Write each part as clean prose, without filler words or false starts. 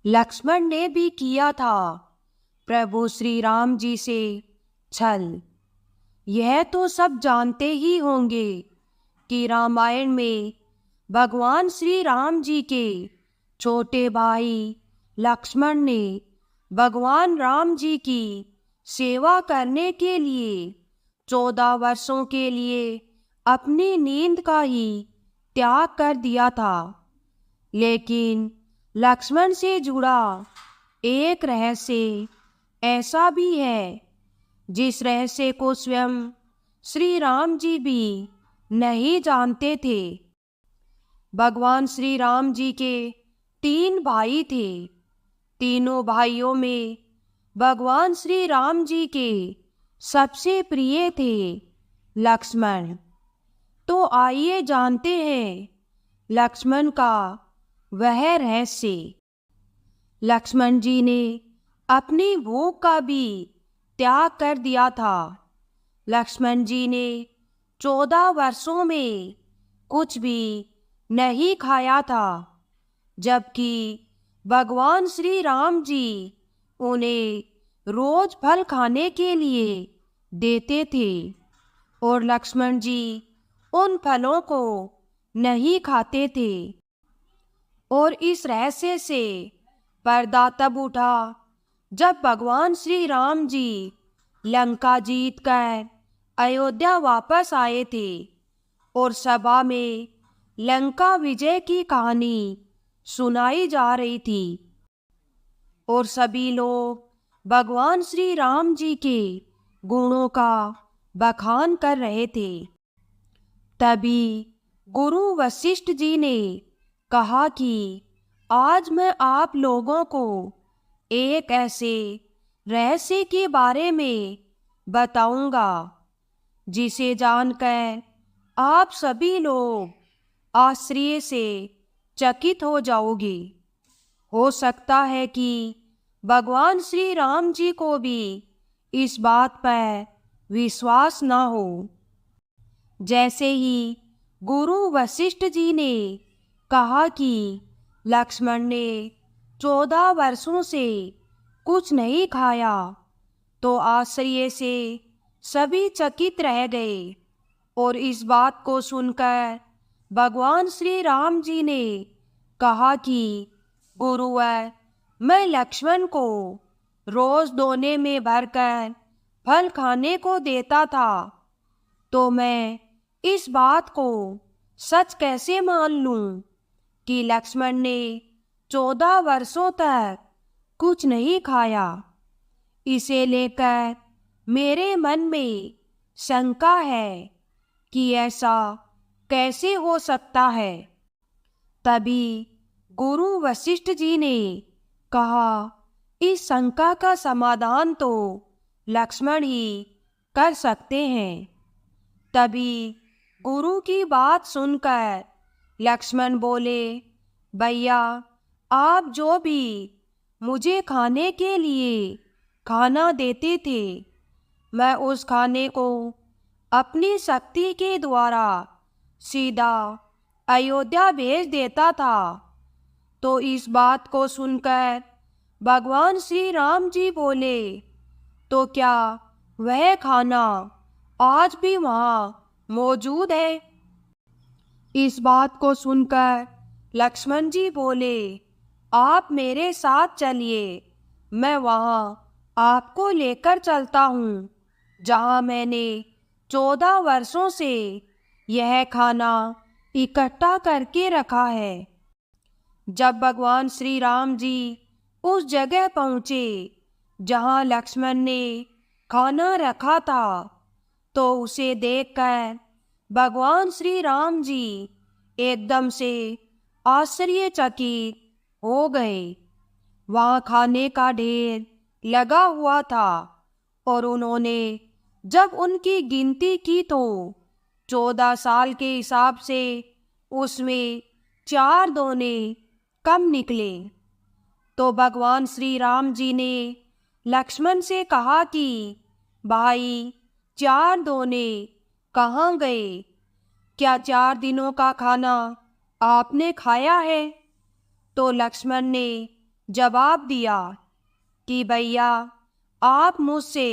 लक्ष्मण ने भी किया था प्रभु श्री राम जी से छल। यह तो सब जानते ही होंगे कि रामायण में भगवान श्री राम जी के छोटे भाई लक्ष्मण ने भगवान राम जी की सेवा करने के लिए 14 वर्षों के लिए अपनी नींद का ही त्याग कर दिया था। लेकिन लक्ष्मण से जुड़ा एक रहस्य ऐसा भी है जिस रहस्य को स्वयं श्री राम जी भी नहीं जानते थे। भगवान श्री राम जी के 3 भाई थे। तीनों भाइयों में भगवान श्री राम जी के सबसे प्रिय थे लक्ष्मण। तो आइए जानते हैं लक्ष्मण का वह रहस्य। लक्ष्मण जी ने अपनी भूख का भी त्याग कर दिया था। लक्ष्मण जी ने 14 वर्षों में कुछ भी नहीं खाया था, जबकि भगवान श्री राम जी उन्हें रोज फल खाने के लिए देते थे और लक्ष्मण जी उन फलों को नहीं खाते थे। और इस रहस्य से पर्दा तब उठा जब भगवान श्री राम जी लंका जीत कर अयोध्या वापस आए थे और सभा में लंका विजय की कहानी सुनाई जा रही थी और सभी लोग भगवान श्री राम जी के गुणों का बखान कर रहे थे। तभी गुरु वशिष्ठ जी ने कहा कि आज मैं आप लोगों को एक ऐसे रहस्य के बारे में बताऊंगा जिसे जानकर आप सभी लोग आश्चर्य से चकित हो जाओगे। हो सकता है कि भगवान श्री राम जी को भी इस बात पर विश्वास ना हो। जैसे ही गुरु वशिष्ठ जी ने कहा कि लक्ष्मण ने 14 वर्षों से कुछ नहीं खाया, तो आश्चर्य से सभी चकित रह गए और इस बात को सुनकर भगवान श्री राम जी ने कहा कि गुरुवर, मैं लक्ष्मण को रोज दोने में भरकर फल खाने को देता था, तो मैं इस बात को सच कैसे मान लूं कि लक्ष्मण ने 14 वर्षों तक कुछ नहीं खाया। इसे लेकर मेरे मन में शंका है कि ऐसा कैसे हो सकता है। तभी गुरु वशिष्ठ जी ने कहा, इस शंका का समाधान तो लक्ष्मण ही कर सकते हैं। तभी गुरु की बात सुनकर लक्ष्मण बोले, भैया, आप जो भी मुझे खाने के लिए खाना देते थे, मैं उस खाने को अपनी शक्ति के द्वारा सीधा अयोध्या भेज देता था। तो इस बात को सुनकर भगवान श्री राम जी बोले, तो क्या वह खाना आज भी वहाँ मौजूद है? इस बात को सुनकर लक्ष्मण जी बोले, आप मेरे साथ चलिए, मैं वहाँ आपको लेकर चलता हूँ जहाँ मैंने 14 वर्षों से यह खाना इकट्ठा करके रखा है। जब भगवान श्री राम जी उस जगह पहुँचे जहाँ लक्ष्मण ने खाना रखा था, तो उसे देखकर भगवान श्री राम जी एकदम से आश्चर्यचकित हो गए। वहाँ खाने का ढेर लगा हुआ था और उन्होंने जब उनकी गिनती की तो 14 साल के हिसाब से उसमें 4 दोने कम निकले। तो भगवान श्री राम जी ने लक्ष्मण से कहा कि भाई, 4 दोने कहाँ गए? क्या 4 दिनों का खाना आपने खाया है? तो लक्ष्मण ने जवाब दिया कि भैया, आप मुझसे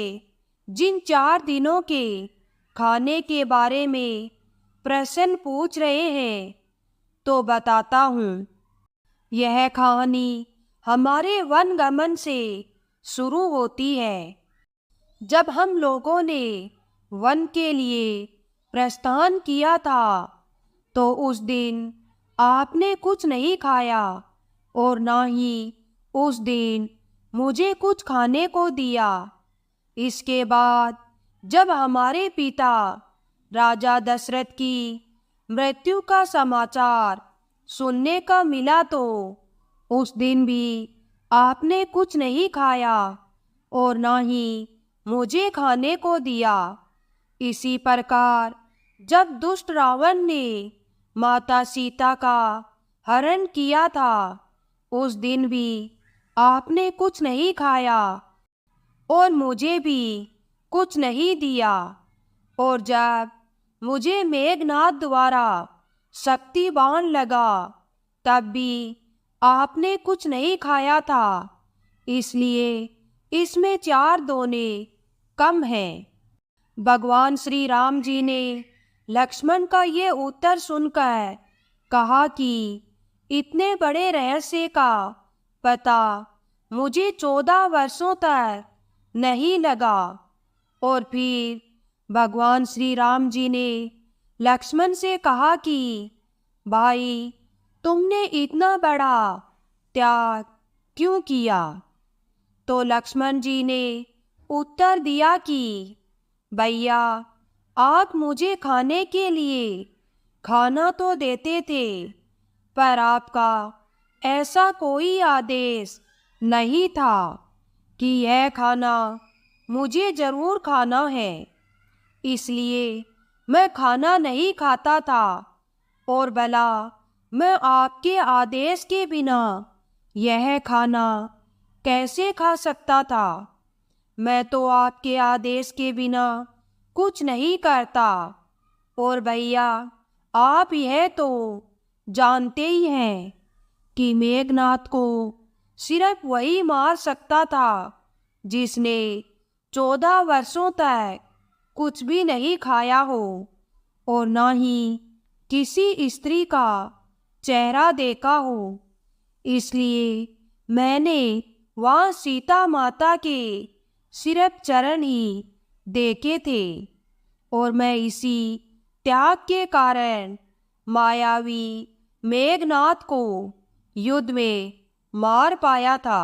जिन 4 दिनों के खाने के बारे में प्रश्न पूछ रहे हैं तो बताता हूँ। यह कहानी हमारे वन गमन से शुरू होती है। जब हम लोगों ने वन के लिए प्रस्थान किया था तो उस दिन आपने कुछ नहीं खाया और ना ही उस दिन मुझे कुछ खाने को दिया। इसके बाद जब हमारे पिता राजा दशरथ की मृत्यु का समाचार सुनने का मिला तो उस दिन भी आपने कुछ नहीं खाया और ना ही मुझे खाने को दिया। इसी प्रकार जब दुष्ट रावण ने माता सीता का हरण किया था उस दिन भी आपने कुछ नहीं खाया और मुझे भी कुछ नहीं दिया। और जब मुझे मेघनाद द्वारा शक्तिबाण लगा तब भी आपने कुछ नहीं खाया था। इसलिए इसमें 4 दोने कम हैं। भगवान श्री राम जी ने लक्ष्मण का ये उत्तर सुनकर कहा कि इतने बड़े रहस्य का पता मुझे 14 वर्षों तक नहीं लगा। और फिर भगवान श्री राम जी ने लक्ष्मण से कहा कि भाई, तुमने इतना बड़ा त्याग क्यों किया? तो लक्ष्मण जी ने उत्तर दिया कि भैया, आप मुझे खाने के लिए खाना तो देते थे, पर आपका ऐसा कोई आदेश नहीं था कि यह खाना मुझे जरूर खाना है। इसलिए मैं खाना नहीं खाता था और भला मैं आपके आदेश के बिना यह खाना कैसे खा सकता था? मैं तो आपके आदेश के बिना कुछ नहीं करता। और भैया, आप यह तो जानते ही हैं कि मेघनाद को सिर्फ वही मार सकता था जिसने 14 वर्षों तक कुछ भी नहीं खाया हो और ना ही किसी स्त्री का चेहरा देखा हो। इसलिए मैंने वहाँ सीता माता के सिर्फ चरण ही देखे थे और मैं इसी त्याग के कारण मायावी मेघनाद को युद्ध में मार पाया था।